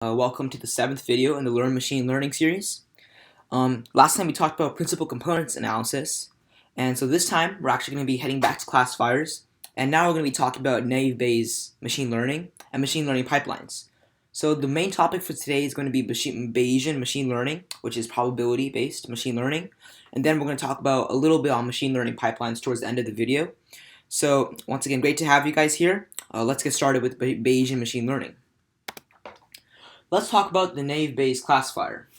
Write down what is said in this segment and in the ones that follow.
Welcome to the 7th video in the Learn Machine Learning series. Last time we talked about principal components analysis, and so this time we're actually going to be heading back to classifiers, and now we're going to be talking about Naïve-based machine learning and machine learning pipelines. So the main topic for today is going to be Bayesian machine learning, which is probability-based machine learning, and then we're going to talk about a little bit on machine learning pipelines towards the end of the video. So once again, great to have you guys here. Let's get started with Bayesian machine learning. Let's talk about the Naïve-based classifier.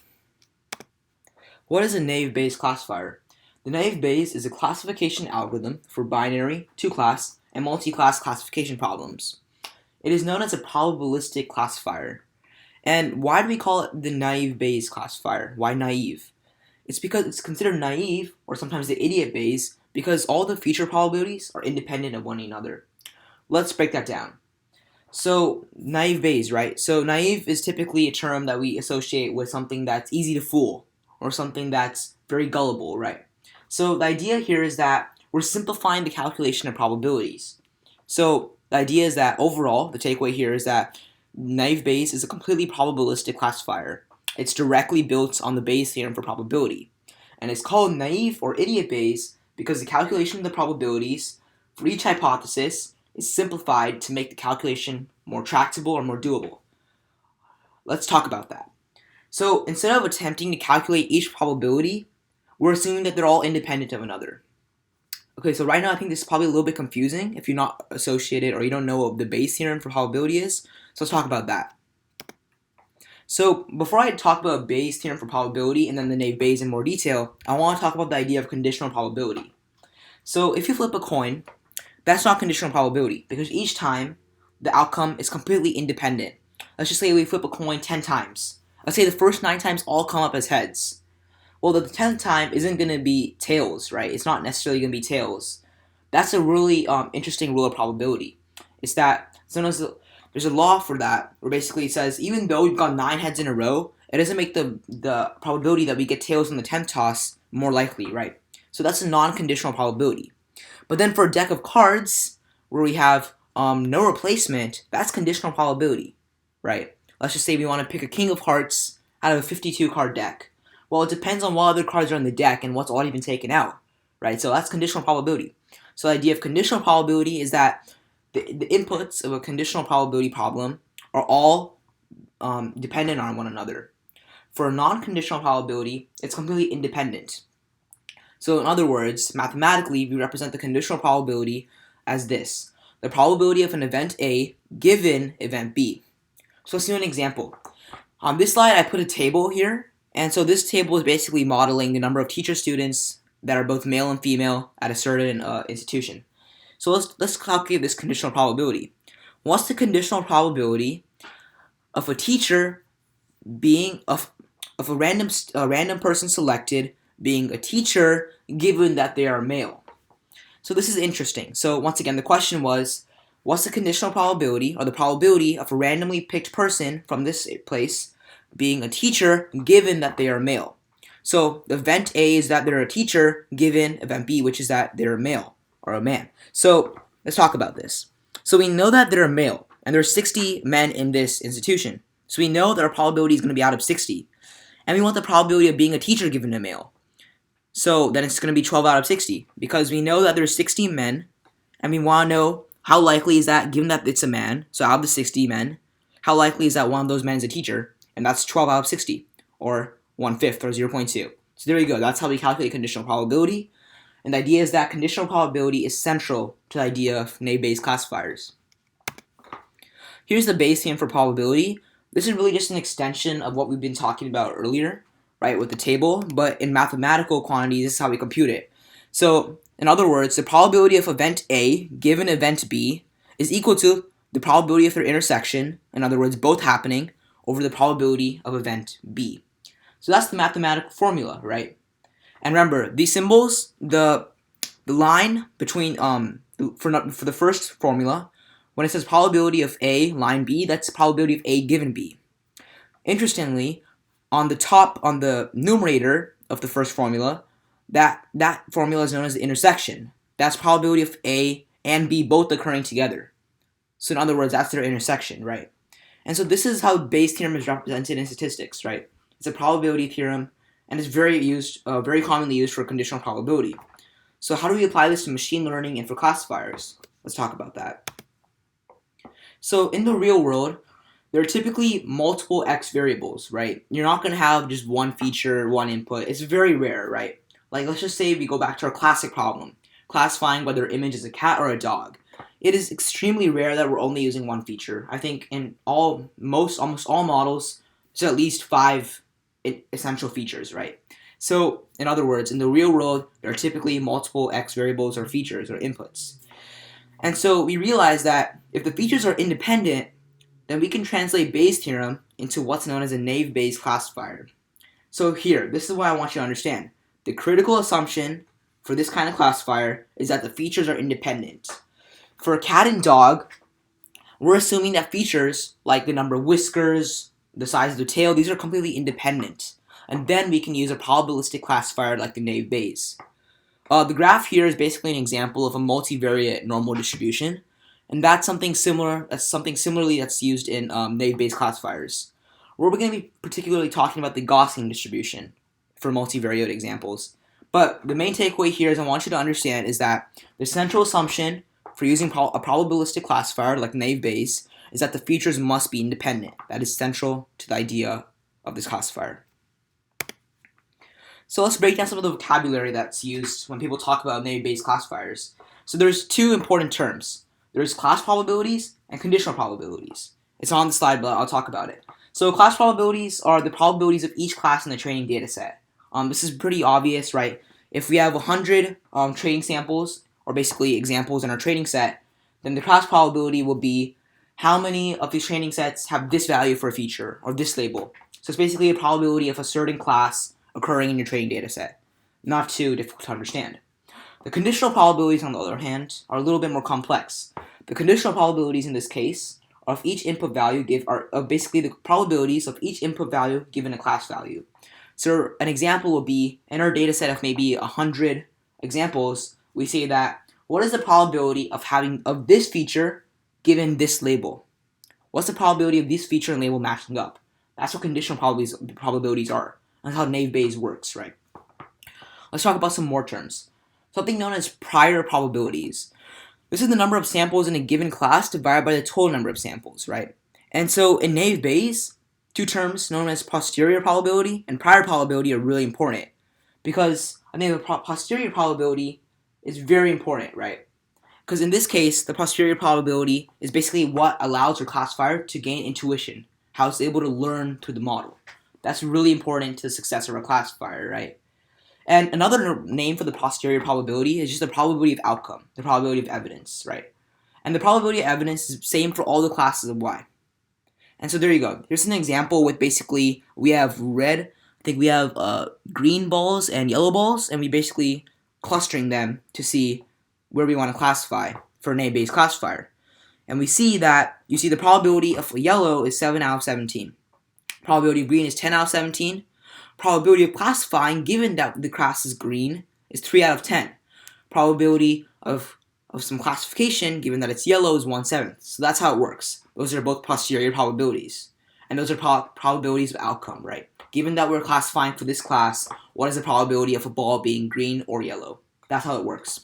What is a Naïve-based classifier? The Naïve Bayes is a classification algorithm for binary, two-class, and multi-class classification problems. It is known as a probabilistic classifier. And why do we call it the Naïve Bayes classifier? Why naive? It's because it's considered naive, or sometimes the idiot Bayes, because all the feature probabilities are independent of one another. Let's break that down. So, naive Bayes, right? So, naive is typically a term that we associate with something that's easy to fool, or something that's very gullible, right? So, the idea here is that we're simplifying the calculation of probabilities. So, the idea is that overall, the takeaway here is that naive Bayes is a completely probabilistic classifier. It's directly built on the Bayes theorem for probability. And it's called naive or idiot Bayes because the calculation of the probabilities for each hypothesis is simplified to make the calculation more tractable or more doable. Let's talk about that. So instead of attempting to calculate each probability, we're assuming that they're all independent of another. Okay, so right now I think this is probably a little bit confusing if you're not associated or you don't know what the Bayes theorem for probability is. So let's talk about that. So before I talk about Bayes theorem for probability and then the Naïve Bayes in more detail, I want to talk about the idea of conditional probability. So if you flip a coin, that's not conditional probability because each time the outcome is completely independent. Let's just say we flip a coin 10 times. Let's say the first 9 times all come up as heads. Well, the 10th time isn't going to be tails, right? It's not necessarily going to be tails. That's a really interesting rule of probability. It's that sometimes there's a law for that where basically it says even though we've got 9 heads in a row, it doesn't make the probability that we get tails on the 10th toss more likely, right? So that's a non-conditional probability. But then for a deck of cards, where we have no replacement, that's conditional probability, right? Let's just say we want to pick a king of hearts out of a 52 card deck. Well, it depends on what other cards are in the deck and what's already been taken out, right? So that's conditional probability. So the idea of conditional probability is that the inputs of a conditional probability problem are all dependent on one another. For a non-conditional probability, it's completely independent. So in other words, mathematically, we represent the conditional probability as this. The probability of an event A given event B. So let's do an example. On this slide, I put a table here. And so this table is basically modeling the number of teacher students that are both male and female at a certain institution. So let's calculate this conditional probability. What's the conditional probability of a teacher being of a random person selected being a teacher given that they are male? So this is interesting. So once again, the question was, what's the conditional probability or the probability of a randomly picked person from this place being a teacher given that they are male? So the event A is that they're a teacher given event B, which is that they're a male or a man. So let's talk about this. So we know that they're a male and there are 60 men in this institution. So we know that our probability is going to be out of 60. And we want the probability of being a teacher given a male. So then it's going to be 12 out of 60 because we know that there's 60 men and we want to know how likely is that given that it's a man. So out of the 60 men, how likely is that one of those men is a teacher? And that's 12 out of 60 or 1/5 or 0.2. So there you go. That's how we calculate conditional probability. And the idea is that conditional probability is central to the idea of Naïve Bayes classifiers. Here's the Bayes theorem for probability. This is really just an extension of what we've been talking about earlier, right, with the table, but in mathematical quantities, this is how we compute it. So, in other words, the probability of event A given event B is equal to the probability of their intersection, in other words, both happening, over the probability of event B. So that's the mathematical formula, right? And remember, these symbols, the line between, for the first formula, when it says probability of A, line B, that's the probability of A given B. Interestingly, on the top, on the numerator of the first formula, that formula is known as the intersection. That's probability of A and B both occurring together. So in other words, that's their intersection, right? And so this is how Bayes' theorem is represented in statistics, right? It's a probability theorem, and it's very commonly used for conditional probability. So how do we apply this to machine learning and for classifiers? Let's talk about that. So in the real world, there are typically multiple x variables, right? You're not going to have just one feature, one input. It's very rare, right? Like, let's just say we go back to our classic problem, classifying whether an image is a cat or a dog. It is extremely rare that we're only using one feature. I think in almost all models, there's at least 5 essential features, right? So, in other words, in the real world, there are typically multiple x variables or features or inputs. And so we realize that if the features are independent, then we can translate Bayes' theorem into what's known as a naive Bayes classifier. So here, this is what I want you to understand. The critical assumption for this kind of classifier is that the features are independent. For a cat and dog, we're assuming that features like the number of whiskers, the size of the tail, these are completely independent. And then we can use a probabilistic classifier like the naive Bayes. The graph here is basically an example of a multivariate normal distribution, and that's something similarly that's used in naive Bayes classifiers. We're going to be particularly talking about the Gaussian distribution for multivariate examples. But the main takeaway here is I want you to understand is that the central assumption for using a probabilistic classifier like naive Bayes is that the features must be independent. That is central to the idea of this classifier. So let's break down some of the vocabulary that's used when people talk about naive Bayes classifiers. So there's 2 important terms. There's class probabilities and conditional probabilities. It's on the slide, but I'll talk about it. So class probabilities are the probabilities of each class in the training data set. This is pretty obvious, right? If we have 100 training samples, or basically examples in our training set, then the class probability will be how many of these training sets have this value for a feature, or this label. So it's basically a probability of a certain class occurring in your training data set. Not too difficult to understand. The conditional probabilities, on the other hand, are a little bit more complex. The conditional probabilities in this case of each input value are basically the probabilities of each input value given a class value. So an example would be in our data set of maybe 100 examples, we say that what is the probability of having this feature given this label? What's the probability of this feature and label matching up? That's what conditional probabilities are. That's how naive Bayes works, right? Let's talk about some more terms. Something known as prior probabilities. This is the number of samples in a given class divided by the total number of samples, right? And so in naive Bayes, 2 terms known as posterior probability and prior probability are really important because I think the posterior probability is very important, right? Because in this case, the posterior probability is basically what allows your classifier to gain intuition, how it's able to learn through the model. That's really important to the success of a classifier, right? And another name for the posterior probability is just the probability of outcome, the probability of evidence, right? And the probability of evidence is the same for all the classes of Y. And so there you go. Here's an example with basically we have red, I think we have green balls and yellow balls, and we basically clustering them to see where we want to classify for a naive Bayes classifier. And we see that you see the probability of yellow is 7 out of 17. Probability of green is 10 out of 17. Probability of classifying, given that the class is green, is 3 out of 10. Probability of some classification, given that it's yellow, is 1/7. So that's how it works. Those are both posterior probabilities. And those are probabilities of outcome, right? Given that we're classifying for this class, what is the probability of a ball being green or yellow? That's how it works.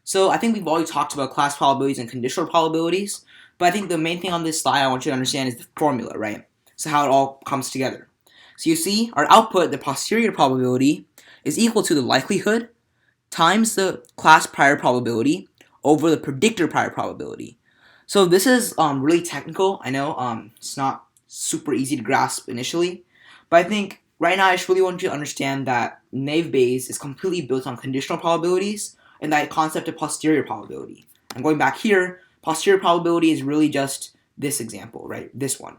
So I think we've already talked about class probabilities and conditional probabilities, but I think the main thing on this slide I want you to understand is the formula, right? So how it all comes together. So you see, our output, the posterior probability, is equal to the likelihood times the class prior probability over the predictor prior probability. So this is really technical. I know it's not super easy to grasp initially, but I think right now I just really want you to understand that naive Bayes is completely built on conditional probabilities and that concept of posterior probability. And going back here, posterior probability is really just this example, right? This one.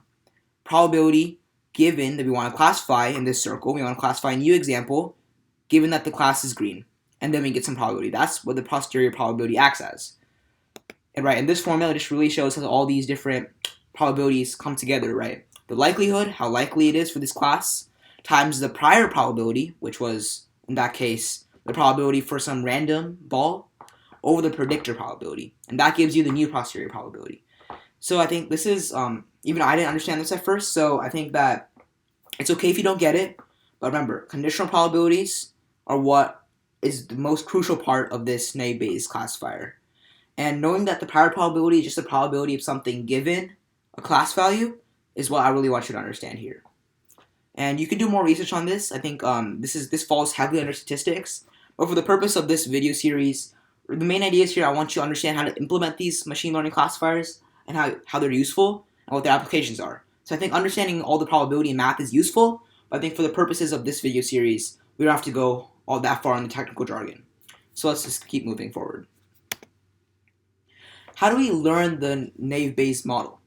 Probability given that we want to classify in this circle, we want to classify a new example, given that the class is green. And then we get some probability. That's what the posterior probability acts as. And this formula just really shows how all these different probabilities come together, right? The likelihood, how likely it is for this class, times the prior probability, which was, in that case, the probability for some random ball, over the predictor probability. And that gives you the new posterior probability. So I think this is, even I didn't understand this at first, so I think that it's okay if you don't get it, but remember, conditional probabilities are what is the most crucial part of this Naive-Bayes classifier. And knowing that the prior probability is just the probability of something given a class value is what I really want you to understand here. And you can do more research on this. I think this falls heavily under statistics. But for the purpose of this video series, the main ideas here, I want you to understand how to implement these machine learning classifiers and how they're useful and what their applications are. So I think understanding all the probability in math is useful, but I think for the purposes of this video series, we don't have to go all that far in the technical jargon. So let's just keep moving forward. How do we learn the Naive-Bayes model?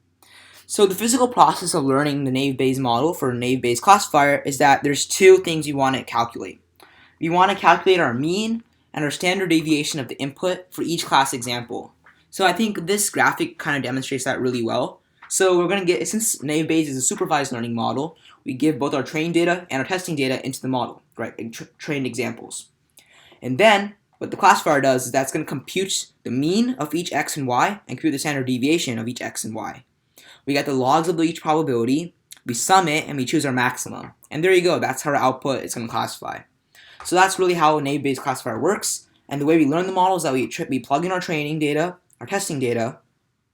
So the physical process of learning the Naive-Bayes model for a Naive-Bayes classifier is that there's two things you want to calculate. We want to calculate our mean and our standard deviation of the input for each class example. So I think this graphic kind of demonstrates that really well. So we're going to get, since Naive-Bayes is a supervised learning model, we give both our trained data and our testing data into the model, right, trained examples. And then what the classifier does is that's going to compute the mean of each x and y and compute the standard deviation of each x and y. We get the logs of each probability, we sum it, and we choose our maximum. And there you go, that's how our output is going to classify. So that's really how a Naive-Bayes classifier works. And the way we learn the model is that we plug in our training data, our testing data,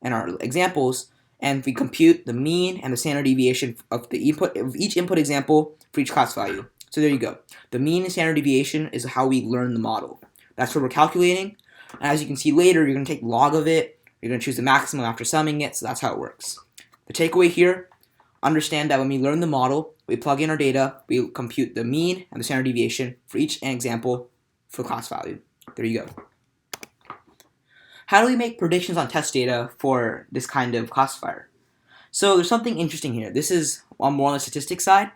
and our examples, and we compute the mean and the standard deviation of the input of each input example for each class value. So there you go. The mean and standard deviation is how we learn the model. That's what we're calculating. And as you can see later, you're going to take log of it. You're going to choose the maximum after summing it. So that's how it works. The takeaway here, understand that when we learn the model, we plug in our data, we compute the mean and the standard deviation for each example for class value. There you go. How do we make predictions on test data for this kind of classifier? So there's something interesting here. This is more on the statistics side,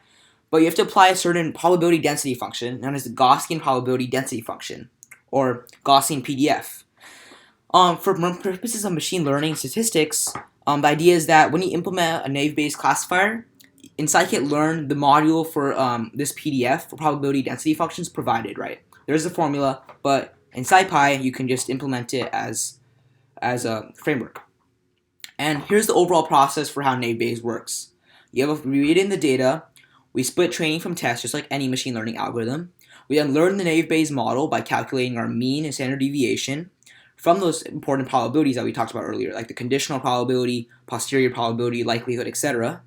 but you have to apply a certain probability density function known as the Gaussian Probability Density Function, or Gaussian PDF. For purposes of machine learning statistics, the idea is that when you implement a Naive-Bayes classifier, in scikit-learn, the module for this PDF for probability density functions provided, right? There's a formula, but in SciPy, you can just implement it as a framework. And here's the overall process for how Naive-Bayes works. We read in the data, we split training from test just like any machine learning algorithm. We then learn the Naive-Bayes model by calculating our mean and standard deviation from those important probabilities that we talked about earlier, like the conditional probability, posterior probability, likelihood, etc.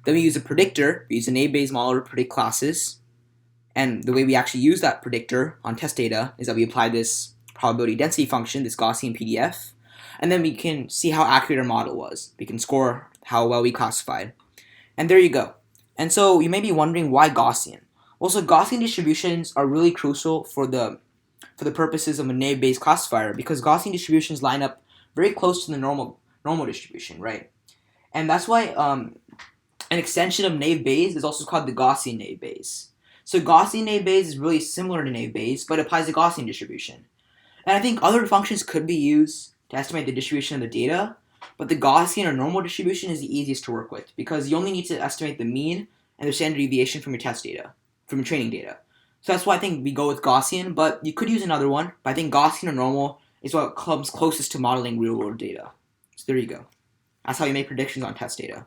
Then we use a predictor. We use the Naive-Bayes model to predict classes. And the way we actually use that predictor on test data is that we apply this probability density function, this Gaussian PDF, and then we can see how accurate our model was. We can score how well we classified. And there you go. And so you may be wondering, why Gaussian? Well, so Gaussian distributions are really crucial for the purposes of a Naive-Bayes classifier, because Gaussian distributions line up very close to the normal distribution, right? And that's why an extension of Naive-Bayes is also called the Gaussian Naive-Bayes. So Gaussian Naive-Bayes is really similar to Naive-Bayes, but applies a Gaussian distribution. And I think other functions could be used to estimate the distribution of the data, but the Gaussian or normal distribution is the easiest to work with, because you only need to estimate the mean and the standard deviation from your test data, from your training data. So that's why I think we go with Gaussian, but you could use another one, but I think Gaussian or normal is what comes closest to modeling real-world data. So there you go. That's how you make predictions on test data.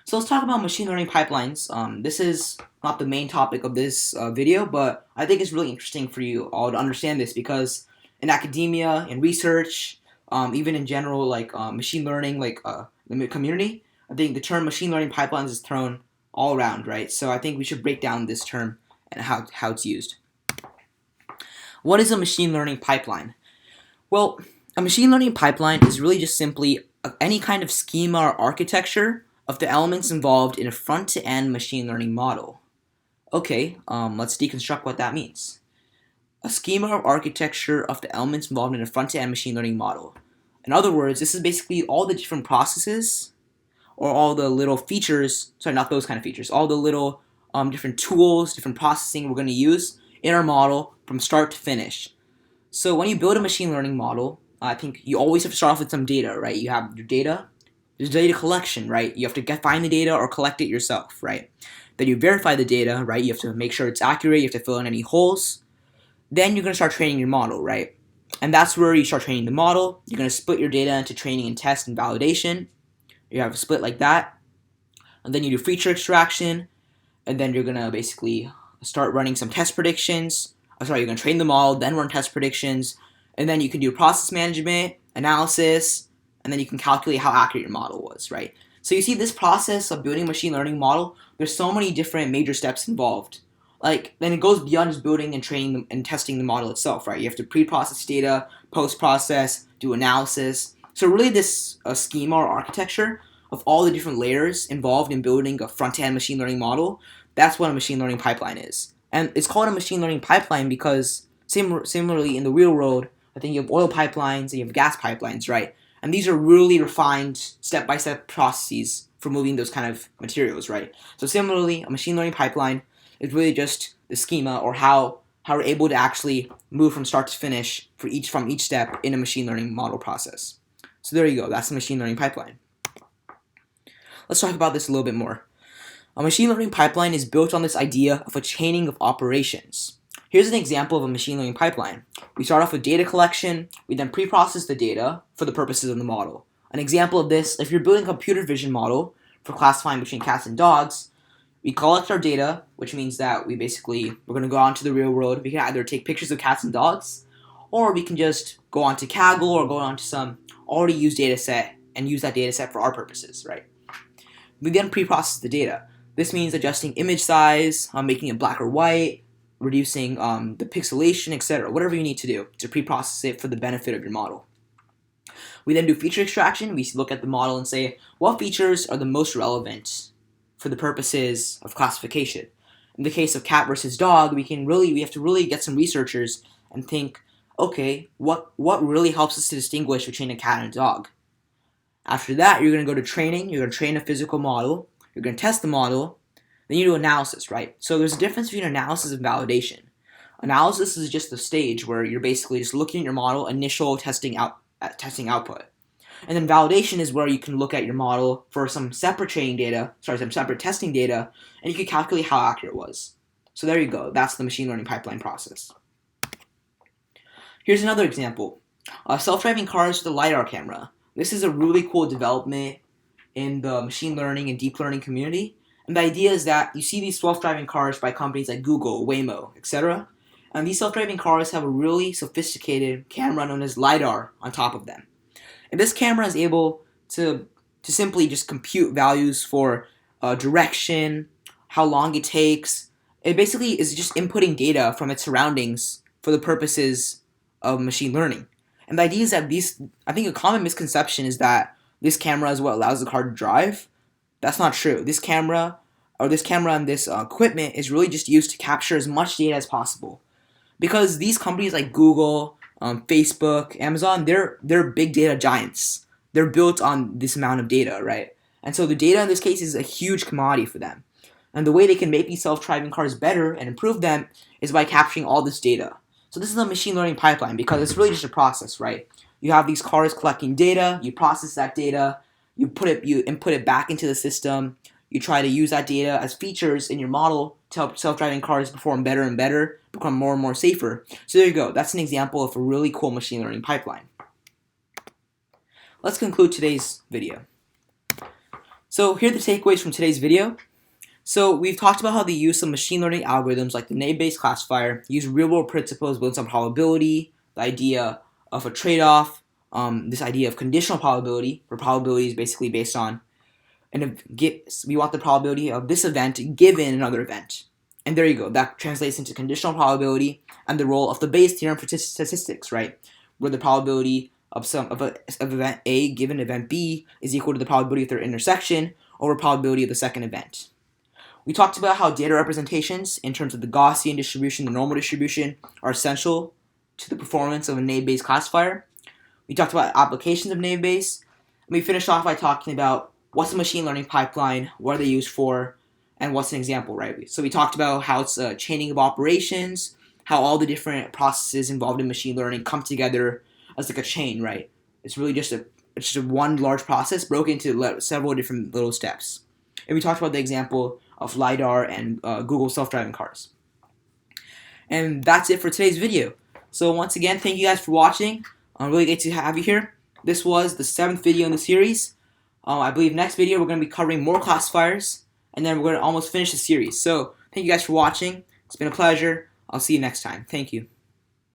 So let's talk about machine learning pipelines. This is not the main topic of this video, but I think it's really interesting for you all to understand this, because in academia, in research, even in general, like machine learning, like the community, I think the term machine learning pipelines is thrown all around, right? So I think we should break down this term and how it's used. What is a machine learning pipeline? Well, a machine learning pipeline is really just simply any kind of schema or architecture of the elements involved in a front-to-end machine learning model. Okay, let's deconstruct what that means. A schema or architecture of the elements involved in a front-to-end machine learning model. In other words, this is basically all the different processes or all the little features, sorry, not those kind of features, all the little different tools, different processing we're going to use in our model from start to finish. So when you build a machine learning model, I think you always have to start off with some data, right? You have your data, there's data collection, right? You have to find the data or collect it yourself, right? Then you verify the data, right? You have to make sure it's accurate, you have to fill in any holes. Then you're going to start training your model, right? And that's where you start training the model. You're going to split your data into training and test and validation. You have a split like that. And then you do feature extraction. And then you're going to basically start running some test predictions. You're going to train the model, then run test predictions. And then you can do process management, analysis, and then you can calculate how accurate your model was, right? So you see this process of building a machine learning model, there's so many different major steps involved. Then it goes beyond just building and training and testing the model itself, right? You have to pre-process data, post-process, do analysis. So really this schema or architecture of all the different layers involved in building a front-end machine learning model, that's what a machine learning pipeline is. And it's called a machine learning pipeline because similarly in the real world, I think you have oil pipelines and you have gas pipelines, right? And these are really refined step-by-step processes for moving those kind of materials, right? So similarly, a machine learning pipeline is really just the schema or how we're able to actually move from start to finish from each step in a machine learning model process. So there you go. That's the machine learning pipeline. Let's talk about this a little bit more. A machine learning pipeline is built on this idea of a chaining of operations. Here's an example of a machine learning pipeline. We start off with data collection. We then pre-process the data for the purposes of the model. An example of this, if you're building a computer vision model for classifying between cats and dogs, we collect our data, which means that we're going to go out into the real world. We can either take pictures of cats and dogs, or we can just go onto Kaggle or go onto some already used data set and use that data set for our purposes, right? We then pre-process the data. This means adjusting image size, making it black or white, reducing the pixelation, etc. Whatever you need to do to pre-process it for the benefit of your model. We then do feature extraction. We look at the model and say, what features are the most relevant for the purposes of classification? In the case of cat versus dog, we have to really get some researchers and think, okay, what really helps us to distinguish between a cat and a dog? After that, you're going to go to training. You're going to train a physical model. You're going to test the model. Then you do analysis, right? So there's a difference between analysis and validation. Analysis is just the stage where you're basically just looking at your model, initial testing output. And then validation is where you can look at your model for some separate testing data, and you can calculate how accurate it was. So there you go. That's the machine learning pipeline process. Here's another example. Self-driving cars with a LIDAR camera. This is a really cool development in the machine learning and deep learning community. And the idea is that you see these self-driving cars by companies like Google, Waymo, etc. And these self-driving cars have a really sophisticated camera known as LIDAR on top of them. And this camera is able to simply just compute values for direction, how long it takes. It basically is just inputting data from its surroundings for the purposes of machine learning. And the idea is that I think a common misconception is that this camera is what allows the car to drive. That's not true. This camera and this equipment is really just used to capture as much data as possible. Because these companies like Google, Facebook, Amazon, they're big data giants. They're built on this amount of data, right? And so the data in this case is a huge commodity for them. And the way they can make these self-driving cars better and improve them is by capturing all this data. So this is a machine learning pipeline because it's really just a process, right? You have these cars collecting data, you process that data, you input it back into the system, you try to use that data as features in your model to help self-driving cars perform better and better, become more and more safer. So there you go. That's an example of a really cool machine learning pipeline. Let's conclude today's video. So here are the takeaways from today's video. So we've talked about how the use of machine learning algorithms like the Naïve-based classifier use real-world principles built on probability, the idea of a trade-off, this idea of conditional probability, where probability is basically based on we want the probability of this event given another event. And there you go. That translates into conditional probability and the role of the Bayes theorem for statistics, right? Where the probability of event A given event B is equal to the probability of their intersection over probability of the second event. We talked about how data representations in terms of the Gaussian distribution, the normal distribution, are essential to the performance of a Naïve-based classifier. We talked about applications of Naïve-based. And we finished off by talking about what's a machine learning pipeline, what are they used for, and what's an example, right? So we talked about how it's a chaining of operations, how all the different processes involved in machine learning come together as like a chain, right? It's really just one large process broken into several different little steps. And we talked about the example of LIDAR and Google self-driving cars. And that's it for today's video. So once again, thank you guys for watching. I'm really great to have you here. This was the 7th video in the series. I believe next video we're going to be covering more classifiers, and then we're going to almost finish the series. So thank you guys for watching. It's been a pleasure. I'll see you next time. Thank you.